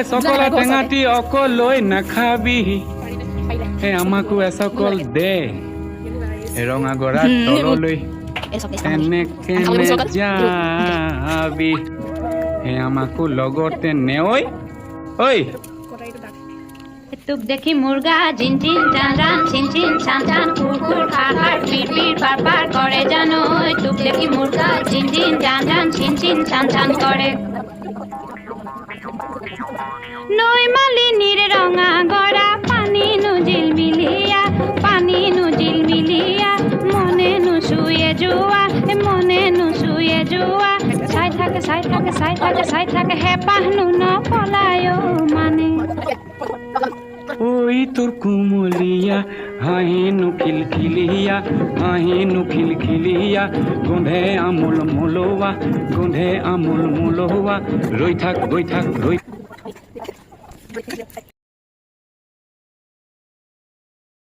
চকলা টেঙাটি অকলৈ নাখাবি আমাকো এচকল দে ৰঙা গৰা তললৈ এনেকে যাবি আমাকো লগতে নেঐ ঐ তোক দেখি মুৰ্গা জিন জিন জান জান চিন চিন চান চান কুৰ কুৰ খাৰ খাৰ পিৰ পিৰ পাৰ পাৰ কৰে জানো তোক দেখি মুৰ্গা জিন জিন জান জান চিন চিন চান চান কৰে নৈ মালিনীৰ ৰঙা গৰা পানী নুজিল মিলিয়া মনে নুচুয়ে যোৱা চাই থাকে হেঁপাহ নপলায় মানে ওই তোর কুমলিয়া হাঁহিনু খিলখিলিয়া গোন্ধে আমুল মুলোৱা ৰৈ থাক